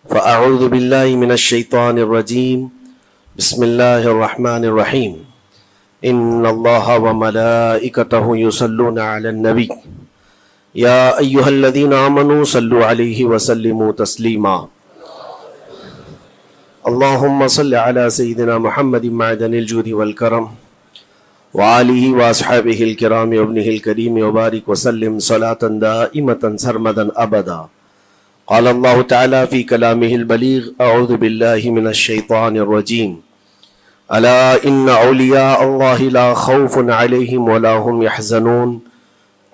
فأعوذ بالله من الشيطان الرجيم بسم الله الرحمن الرحيم إن الله وملائكته يصلون على النبي يا أيها الذين آمنوا صلوا عليه وسلموا تسليما اللهم صل على سيدنا محمد معدن الجود والكرم وآله وأصحابه الكرام وابنه الكريم وبارك وسلم صلاة دائمة سرمدا أبدا. قال الله تعالى في كلامه البليغ أعوذ بالله من الشيطان الرجيم ألا إن أولياء الله لا خوف عليهم ولا هم يحزنون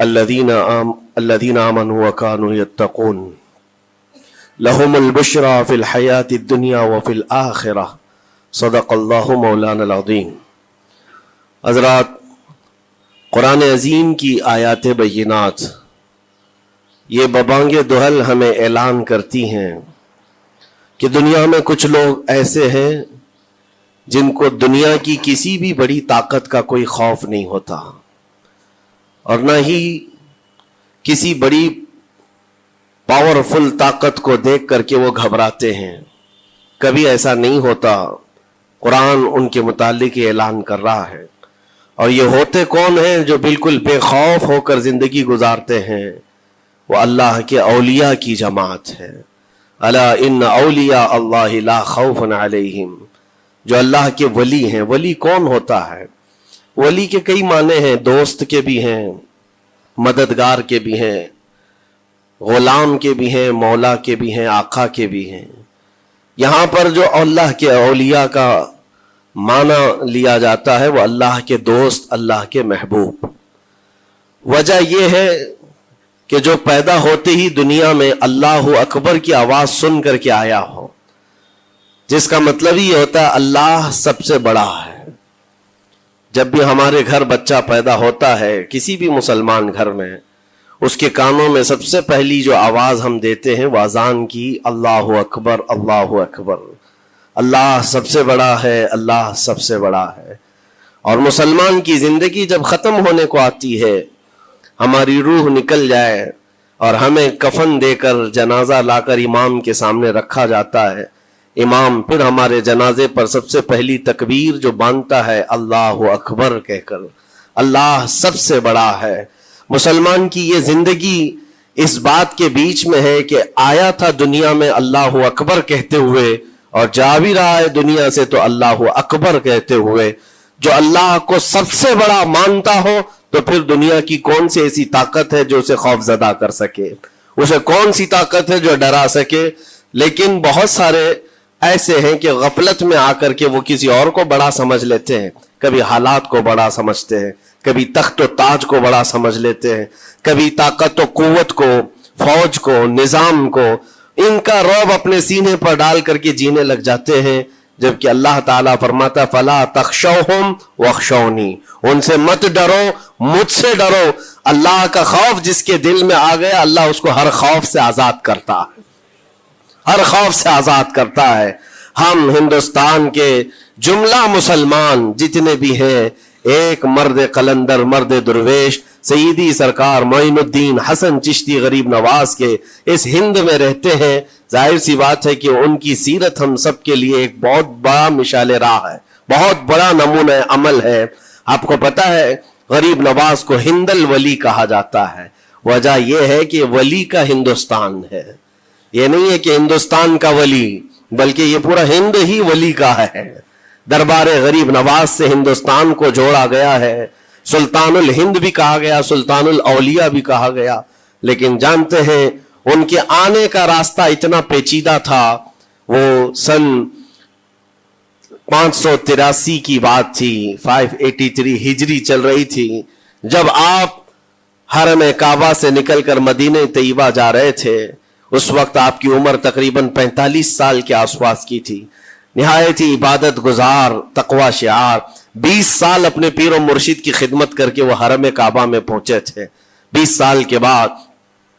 الذين آمنوا وكانوا يتقون لهم البشرى في الحياة الدنيا وفي الآخرة صدق الله مولانا العظيم. حضرات، قرآن عظیم کی آیات بینات یہ ببانگ دہل ہمیں اعلان کرتی ہیں کہ دنیا میں کچھ لوگ ایسے ہیں جن کو دنیا کی کسی بھی بڑی طاقت کا کوئی خوف نہیں ہوتا، اور نہ ہی کسی بڑی پاورفل طاقت کو دیکھ کر کے وہ گھبراتے ہیں. کبھی ایسا نہیں ہوتا. قرآن ان کے متعلق اعلان کر رہا ہے. اور یہ ہوتے کون ہیں جو بالکل بے خوف ہو کر زندگی گزارتے ہیں؟ وہ اللہ کے اولیاء کی جماعت ہے. الا ان اولیاء اللہ لا خوف علیہم. جو اللہ کے ولی ہیں. ولی کون ہوتا ہے؟ ولی کے کئی معنی ہیں. دوست کے بھی ہیں، مددگار کے بھی ہیں، غلام کے بھی ہیں، مولا کے بھی ہیں، آقا کے بھی ہیں. یہاں پر جو اللہ کے اولیاء کا معنی لیا جاتا ہے وہ اللہ کے دوست، اللہ کے محبوب. وجہ یہ ہے کہ جو پیدا ہوتے ہی دنیا میں اللہ اکبر کی آواز سن کر کے آیا ہو، جس کا مطلب یہ ہوتا ہے اللہ سب سے بڑا ہے. جب بھی ہمارے گھر بچہ پیدا ہوتا ہے، کسی بھی مسلمان گھر میں، اس کے کانوں میں سب سے پہلی جو آواز ہم دیتے ہیں وہ اذان کی، اللہ اکبر اللہ اکبر. اللہ سب سے بڑا ہے، اللہ سب سے بڑا ہے. اور مسلمان کی زندگی جب ختم ہونے کو آتی ہے، ہماری روح نکل جائے اور ہمیں کفن دے کر جنازہ لا کر امام کے سامنے رکھا جاتا ہے، امام پھر ہمارے جنازے پر سب سے پہلی تکبیر جو باندھتا ہے اللہ اکبر کہہ کر، اللہ سب سے بڑا ہے. مسلمان کی یہ زندگی اس بات کے بیچ میں ہے کہ آیا تھا دنیا میں اللہ اکبر کہتے ہوئے، اور جا بھی رہا ہے دنیا سے تو اللہ اکبر کہتے ہوئے. جو اللہ کو سب سے بڑا مانتا ہو تو پھر دنیا کی کون سی ایسی طاقت ہے جو اسے خوف زدہ کر سکے؟ اسے کون سی طاقت ہے جو ڈرا سکے؟ لیکن بہت سارے ایسے ہیں کہ غفلت میں آ کر کے وہ کسی اور کو بڑا سمجھ لیتے ہیں. کبھی حالات کو بڑا سمجھتے ہیں، کبھی تخت و تاج کو بڑا سمجھ لیتے ہیں، کبھی طاقت و قوت کو، فوج کو، نظام کو، ان کا رعب اپنے سینے پر ڈال کر کے جینے لگ جاتے ہیں. جبکہ اللہ تعالیٰ فرماتا فلا تخشوہم واخشونی، ان سے مت ڈرو، مجھ سے ڈرو. اللہ کا خوف جس کے دل میں آ گیا، اللہ اس کو ہر خوف سے آزاد کرتا ہے، ہر خوف سے آزاد کرتا ہے. ہم ہندوستان کے جملہ مسلمان جتنے بھی ہیں، ایک مرد قلندر، مرد درویش سیدی سرکار معین الدین حسن چشتی غریب نواز کے اس ہند میں رہتے ہیں. ظاہر سی بات ہے کہ ان کی سیرت ہم سب کے لیے ایک بہت بڑا مشعل راہ ہے، بہت بڑا نمونہ عمل ہے. آپ کو پتا ہے غریب نواز کو ہند الولی کہا جاتا ہے. وجہ یہ ہے کہ ولی کا ہندوستان ہے. یہ نہیں ہے کہ ہندوستان کا ولی، بلکہ یہ پورا ہند ہی ولی کا ہے. دربار غریب نواز سے ہندوستان کو جوڑا گیا ہے. سلطان الہند بھی کہا گیا، سلطان الاولیاء بھی کہا گیا. لیکن جانتے ہیں ان کے آنے کا راستہ اتنا پیچیدہ تھا. وہ سن 583 کی بات تھی، 583 ہجری چل رہی تھی، جب آپ حرم کعبہ سے نکل کر مدینہ طیبہ جا رہے تھے. اس وقت آپ کی عمر تقریباً 45 سال کے آس پاس کی تھی. نہایت ہی عبادت گزار، تقوی شعار، 20 سال اپنے پیر و مرشد کی خدمت کر کے وہ حرم کعبہ میں پہنچے تھے. 20 سال کے بعد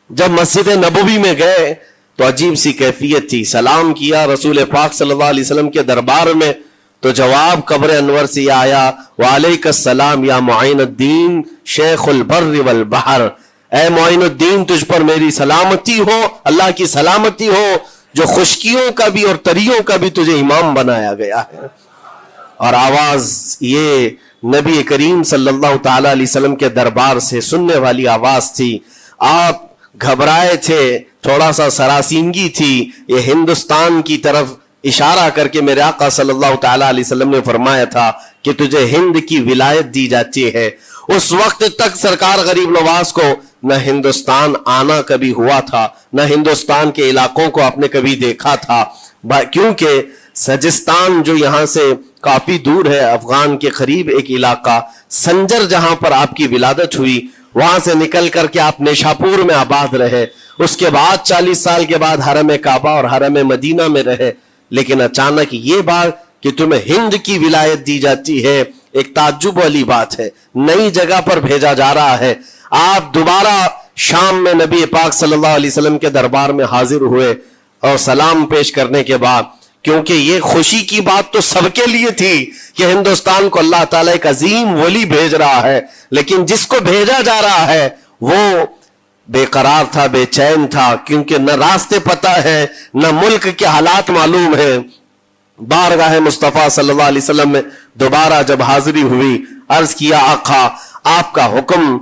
جب مسجد نبوی میں گئے تو عجیب سی کیفیت تھی. سلام کیا رسول پاک صلی اللہ علیہ وسلم کے دربار میں تو جواب قبر انور سے آیا وعلیک السلام یا معین الدین شیخ البر والبحر. اے معین الدین تجھ پر میری سلامتی ہو، اللہ کی سلامتی ہو، جو خشکیوں کا بھی اور تریوں کا بھی تجھے امام بنایا گیا ہے. اور آواز یہ نبی کریم صلی اللہ تعالی علیہ وسلم کے دربار سے سننے والی آواز تھی. آپ گھبرائے تھے, تھوڑا سا سراسیمگی تھی. یہ ہندوستان کی طرف اشارہ کر کے میرے آقا صلی اللہ تعالی علیہ وسلم نے فرمایا تھا کہ تجھے ہند کی ولایت دی جاتی ہے. اس وقت تک سرکار غریب نواز کو نہ ہندوستان آنا کبھی ہوا تھا, نہ ہندوستان کے علاقوں کو آپ نے کبھی دیکھا تھا, کیونکہ سجستان جو یہاں سے کافی دور ہے, افغان کے قریب ایک علاقہ سنجر, جہاں پر آپ کی ولادت ہوئی, وہاں سے نکل کر کے آپ نیشاپور میں آباد رہے. اس کے بعد 40 سال کے بعد حرم کعبہ اور حرم مدینہ میں رہے. لیکن اچانک یہ بات کہ تمہیں ہند کی ولایت دی جاتی ہے, ایک تعجب والی بات ہے. نئی جگہ پر بھیجا جا رہا ہے. آپ دوبارہ شام میں نبی پاک صلی اللہ علیہ وسلم کے دربار میں حاضر ہوئے اور سلام پیش کرنے کے بعد, کیونکہ یہ خوشی کی بات تو سب کے لیے تھی کہ ہندوستان کو اللہ تعالیٰ ایک عظیم ولی بھیج رہا ہے, لیکن جس کو بھیجا جا رہا ہے وہ بے قرار تھا, بے چین تھا, کیونکہ نہ راستے پتہ ہے, نہ ملک کے حالات معلوم ہے. بارگاہ مصطفیٰ صلی اللہ علیہ وسلم میں دوبارہ جب حاضری ہوئی, عرض کیا آقا آپ کا حکم,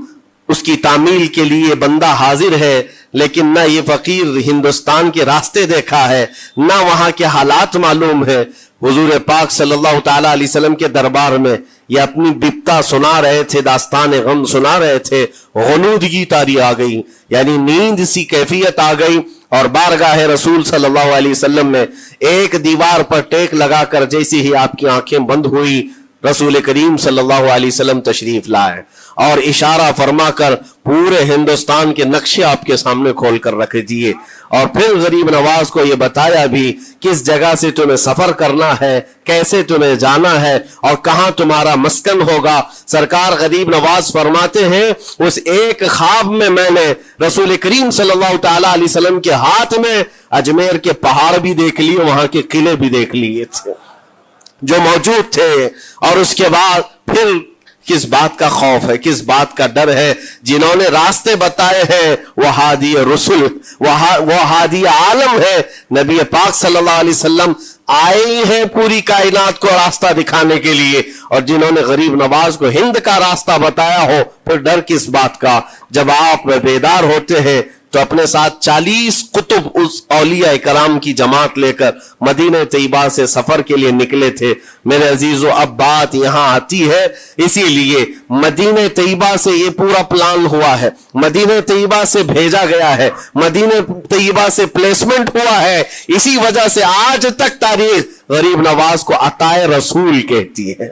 اس کی تعمیل کے لیے بندہ حاضر ہے, لیکن نہ یہ فقیر ہندوستان کے راستے دیکھا ہے, نہ وہاں کے حالات معلوم ہے. حضور پاک صلی اللہ تعالی علیہ وسلم کے دربار میں یہ اپنی بپتا سنا رہے تھے, داستان غم سنا رہے تھے. غنودگی طاری آ گئی, یعنی نیند سی کیفیت آ گئی, اور بارگاہ رسول صلی اللہ علیہ وسلم میں ایک دیوار پر ٹیک لگا کر جیسی ہی آپ کی آنکھیں بند ہوئی, رسول کریم صلی اللہ علیہ وسلم تشریف لائے اور اشارہ فرما کر پورے ہندوستان کے نقشے آپ کے سامنے کھول کر رکھ دیے, اور پھر غریب نواز کو یہ بتایا بھی کس جگہ سے تمہیں سفر کرنا ہے, کیسے تمہیں جانا ہے, اور کہاں تمہارا مسکن ہوگا. سرکار غریب نواز فرماتے ہیں اس ایک خواب میں میں نے رسول کریم صلی اللہ تعالی علیہ وسلم کے ہاتھ میں اجمیر کے پہاڑ بھی دیکھ لیے, وہاں کے قلعے بھی دیکھ لیے تھے جو موجود تھے. اور اس کے بعد پھر کس بات کا خوف ہے, کس بات کا ڈر ہے؟ جنہوں نے راستے بتائے ہیں وہ ہادی رسول, وہ ہادی عالم ہے. نبی پاک صلی اللہ علیہ وسلم آئے ہیں پوری کائنات کو راستہ دکھانے کے لیے, اور جنہوں نے غریب نواز کو ہند کا راستہ بتایا ہو, پھر ڈر کس بات کا؟ جب آپ بیدار ہوتے ہیں تو اپنے ساتھ 40 قطب اس اولیاء کرام کی جماعت لے کر مدینہ طیبہ سے سفر کے لیے نکلے تھے. میرے عزیزو, اب بات یہاں آتی ہے, اسی لیے مدینہ طیبہ سے یہ پورا پلان ہوا ہے, مدینہ طیبہ سے بھیجا گیا ہے, مدینہ طیبہ سے پلیسمنٹ ہوا ہے. اسی وجہ سے آج تک تاریخ غریب نواز کو عطائے رسول کہتی ہے.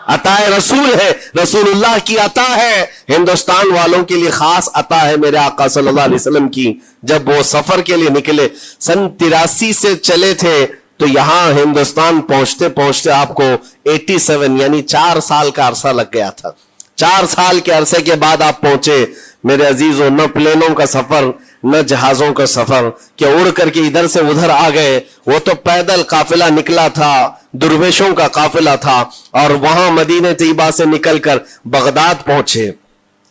عطائے رسول ہے, رسول اللہ کی عطا ہے, ہندوستان والوں کے لیے خاص عطا ہے میرے آقا صلی اللہ علیہ وسلم کی. جب وہ سفر کے لیے نکلے, سن 83 سے چلے تھے, تو یہاں ہندوستان پہنچتے پہنچتے آپ کو 87 یعنی 4 سال کا عرصہ لگ گیا تھا. 4 سال کے عرصے کے بعد آپ پہنچے. میرے عزیزوں, نہ پلینوں کا سفر, نہ جہازوں کا سفر کہ اڑ کر کے ادھر سے ادھر آ گئے. وہ تو پیدل قافلہ نکلا تھا, درویشوں کا قافلہ تھا, اور وہاں مدینہ طیبہ سے نکل کر بغداد پہنچے.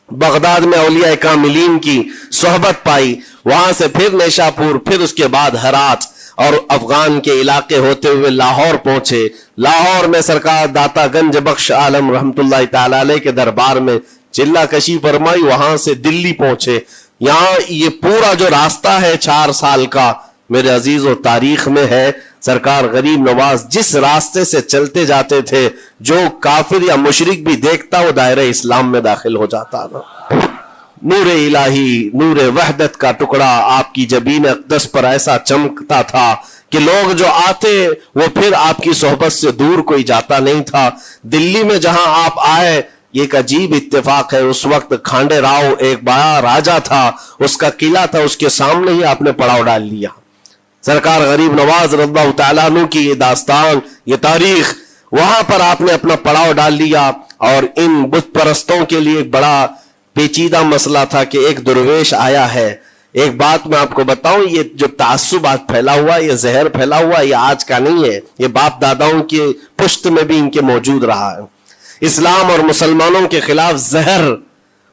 بغداد میں اولیاء کاملین کی صحبت پائی, وہاں سے پھر نیشاپور, پھر اس کے بعد ہرات, اور افغان کے علاقے ہوتے ہوئے لاہور پہنچے. لاہور میں سرکار داتا گنج بخش عالم رحمت اللہ تعالی علیہ کے دربار میں چلہ کشی فرمائی, وہاں سے دلی پہنچے. یہاں یہ پورا جو راستہ ہے 4 سال کا, میرے عزیز و تاریخ میں ہے. سرکار غریب نواز جس راستے سے چلتے جاتے تھے, جو کافر یا مشرک بھی دیکھتا وہ دائرہ اسلام میں داخل ہو جاتا نا. نور الہی, نور وحدت کا ٹکڑا آپ کی جبین اقدس پر ایسا چمکتا تھا کہ لوگ جو آتے وہ پھر آپ کی صحبت سے دور کوئی جاتا نہیں تھا. دلی میں جہاں آپ آئے, یہ ایک عجیب اتفاق ہے, اس وقت کھانڈے راؤ ایک بڑا راجہ تھا, اس کا قلعہ تھا, اس کے سامنے ہی آپ نے پڑاؤ ڈال لیا. سرکار غریب نواز رضی اللہ تعالیٰ عنہ کی یہ داستان, یہ تاریخ, وہاں پر آپ نے اپنا پڑاؤ ڈال لیا. اور ان بت پرستوں کے لیے ایک بڑا پیچیدہ مسئلہ تھا کہ ایک درویش آیا ہے. ایک بات میں آپ کو بتاؤں, یہ جو تعصب آج پھیلا ہوا, یہ زہر پھیلا ہوا, یہ آج کا نہیں ہے, یہ باپ داداؤں کی پشت میں بھی ان کے موجود رہا ہے. اسلام اور مسلمانوں کے خلاف زہر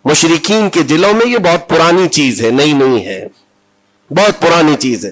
مشرکین کے دلوں میں یہ بہت پرانی چیز ہے, نئی نہیں ہے, بہت پرانی چیز ہے.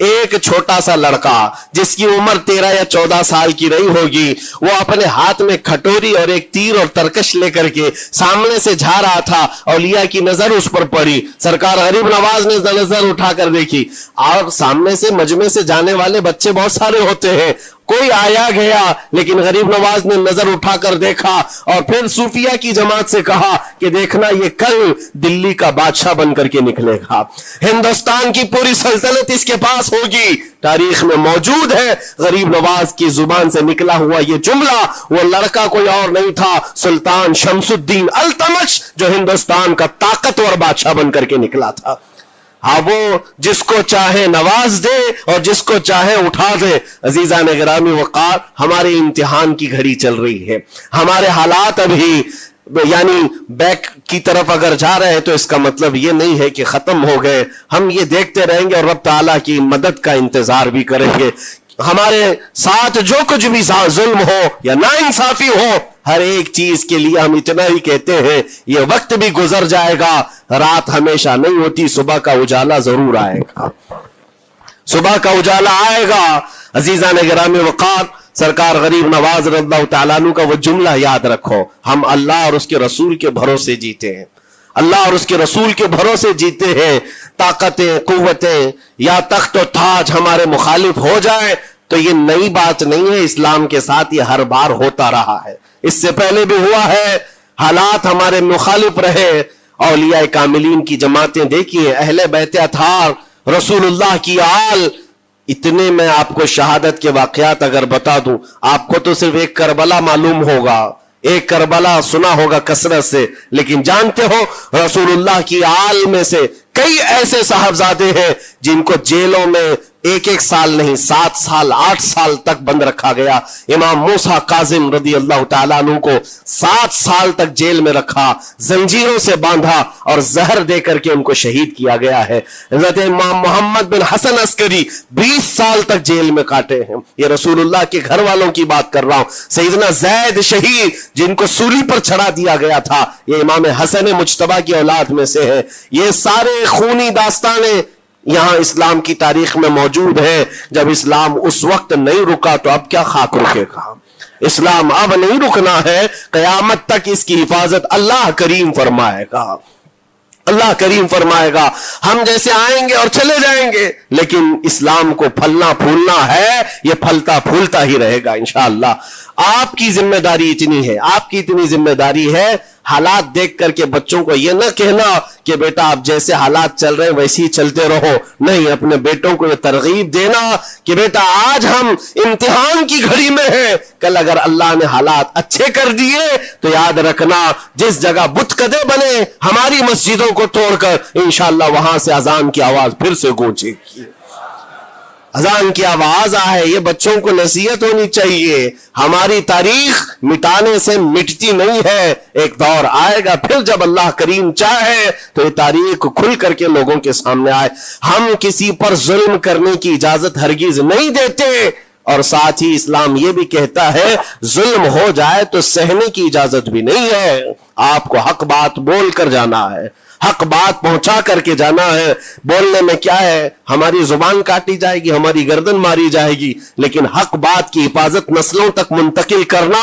ایک چھوٹا سا لڑکا جس کی عمر 13 یا 14 سال کی رہی ہوگی، وہ اپنے ہاتھ میں کھٹوری اور ایک تیر اور ترکش لے کر کے سامنے سے جا رہا تھا، اولیاء کی نظر اس پر پڑی، سرکار غریب نواز نے نظر اٹھا کر دیکھی، اور سامنے سے مجمع سے جانے والے بچے بہت سارے ہوتے ہیں، کوئی آیا گیا، لیکن غریب نواز نے نظر اٹھا کر دیکھا اور پھر صوفیہ کی جماعت سے کہا کہ دیکھنا یہ کل دلی کا بادشاہ بن کر کے نکلے گا، ہندوستان کی پوری سلطنت اس کے پاس ہوگی۔ تاریخ میں موجود ہے غریب نواز کی زبان سے نکلا ہوا یہ جملہ، وہ لڑکا کوئی اور نہیں تھا، سلطان شمس الدین التمش، جو ہندوستان کا طاقتور بادشاہ بن کر کے نکلا تھا۔ ہاں، وہ جس کو چاہے نواز دے اور جس کو چاہے اٹھا دے۔ عزیزان گرامی وقار، ہمارے امتحان کی گھڑی چل رہی ہے، ہمارے حالات ابھی یعنی بیک کی طرف اگر جا رہے ہیں تو اس کا مطلب یہ نہیں ہے کہ ختم ہو گئے، ہم یہ دیکھتے رہیں گے اور رب تعالیٰ کی مدد کا انتظار بھی کریں گے۔ ہمارے ساتھ جو کچھ بھی ظلم ہو یا ناانصافی ہو، ہر ایک چیز کے لیے ہم اتنا ہی کہتے ہیں یہ وقت بھی گزر جائے گا، رات ہمیشہ نہیں ہوتی، صبح کا اجالا ضرور آئے گا، صبح کا اجالا آئے گا۔ عزیزان گرامی وقار، سرکار غریب نواز رضی اللہ تعالیٰ عنہ کا وہ جملہ یاد رکھو، ہم اللہ اور اس کے رسول کے بھروسے جیتے ہیں، اللہ اور اس کے رسول کے بھروسے جیتے ہیں۔ طاقتیں، قوتیں یا تخت و تاج ہمارے مخالف ہو جائے تو یہ نئی بات نہیں ہے، اسلام کے ساتھ یہ ہر بار ہوتا رہا ہے، اس سے پہلے بھی ہوا ہے، حالات ہمارے مخالف رہے۔ اولیاء کاملین کی جماعتیں دیکھیے، اہل بیت اطہار، رسول اللہ کی آل، اتنے میں آپ کو شہادت کے واقعات اگر بتا دوں، آپ کو تو صرف ایک کربلا معلوم ہوگا، ایک کربلا سنا ہوگا کثرت سے، لیکن جانتے ہو رسول اللہ کی آل میں سے کئی ایسے صاحبزادے ہیں جن کو جیلوں میں ایک سال نہیں 7 سال 8 سال تک بند رکھا گیا۔ امام موسیٰ کاظم رضی اللہ تعالیٰ عنہ کو 7 سال تک جیل میں رکھا، زنجیروں سے باندھا اور زہر دے کر کے ان کو شہید کیا گیا ہے۔ حضرت امام محمد بن حسن عسکری 20 سال تک جیل میں کاٹے ہیں، یہ رسول اللہ کے گھر والوں کی بات کر رہا ہوں۔ سیدنا زید شہید جن کو سولی پر چڑھا دیا گیا تھا، یہ امام حسن مجتبی کی اولاد میں سے ہے۔ یہ سارے خونی داستانیں یہاں اسلام کی تاریخ میں موجود ہے۔ جب اسلام اس وقت نہیں رکا تو اب کیا خاک رکے گا؟ اسلام اب نہیں رکنا ہے، قیامت تک اس کی حفاظت اللہ کریم فرمائے گا، اللہ کریم فرمائے گا۔ ہم جیسے آئیں گے اور چلے جائیں گے، لیکن اسلام کو پھلنا پھولنا ہے، یہ پھلتا پھولتا ہی رہے گا انشاءاللہ۔ آپ کی ذمہ داری اتنی ہے، آپ کی اتنی ذمہ داری ہے، حالات دیکھ کر کے بچوں کو یہ نہ کہنا کہ بیٹا آپ جیسے حالات چل رہے ہیں ویسے ہی چلتے رہو، نہیں، اپنے بیٹوں کو یہ ترغیب دینا کہ بیٹا آج ہم امتحان کی گھڑی میں ہیں، کل اگر اللہ نے حالات اچھے کر دیے تو یاد رکھنا جس جگہ بت کدے بنے ہماری مسجدوں کو توڑ کر انشاءاللہ وہاں سے اذان کی آواز پھر سے گونجے گی، اذان کی آواز آئے۔ یہ بچوں کو نصیحت ہونی چاہیے، ہماری تاریخ مٹانے سے مٹتی نہیں ہے، ایک دور آئے گا پھر جب اللہ کریم چاہے تو یہ تاریخ کھل کر کے لوگوں کے سامنے آئے۔ ہم کسی پر ظلم کرنے کی اجازت ہرگز نہیں دیتے، اور ساتھ ہی اسلام یہ بھی کہتا ہے ظلم ہو جائے تو سہنے کی اجازت بھی نہیں ہے، آپ کو حق بات بول کر جانا ہے، حق بات پہنچا کر کے جانا ہے۔ بولنے میں کیا ہے، ہماری زبان کاٹی جائے گی، ہماری گردن ماری جائے گی، لیکن حق بات کی حفاظت نسلوں تک منتقل کرنا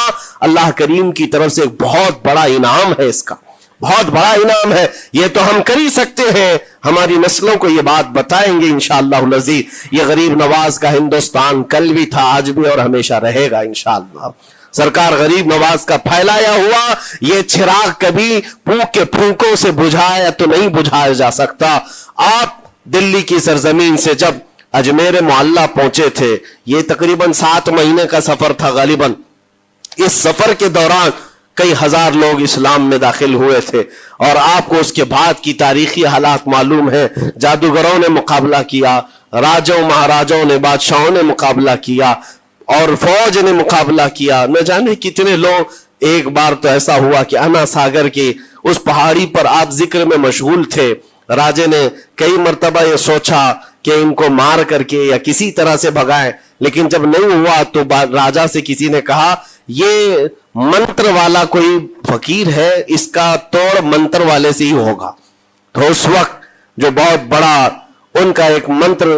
اللہ کریم کی طرف سے ایک بہت بڑا انعام ہے، اس کا بہت بڑا انعام ہے۔ یہ تو ہم کر ہی سکتے ہیں، ہماری نسلوں کو یہ بات بتائیں گے انشاءاللہ العزیز۔ یہ غریب نواز کا ہندوستان کل بھی تھا، آج بھی اور ہمیشہ رہے گا انشاءاللہ۔ سرکار غریب نواز کا پھیلایا ہوا یہ چراغ کبھی پھونک کے پھونکوں سے بجھایا تو نہیں بجھایا جا سکتا۔ آپ دلی کی سرزمین سے جب اجمیر معلیٰ پہنچے تھے، یہ تقریباً 7 مہینے کا سفر تھا غالباً، اس سفر کے دوران کئی ہزار لوگ اسلام میں داخل ہوئے تھے، اور آپ کو اس کے بعد کی تاریخی حالات معلوم ہے۔ جادوگروں نے مقابلہ کیا، راجوں مہاراجوں نے، بادشاہوں نے مقابلہ کیا، اور فوج نے مقابلہ کیا، نہ جانے کتنے لوگ۔ ایک بار تو ایسا ہوا کہ انا ساگر کی اس پہاڑی پر آپ ذکر میں مشغول تھے، راجے نے کئی مرتبہ یہ سوچا کہ ان کو مار کر کے یا کسی طرح سے بھگائیں، لیکن جب نہیں ہوا تو راجہ سے کسی نے کہا یہ منتر والا کوئی فقیر ہے، اس کا توڑ منتر والے سے ہی ہوگا۔ تو اس وقت جو بہت بڑا ان کا ایک منتر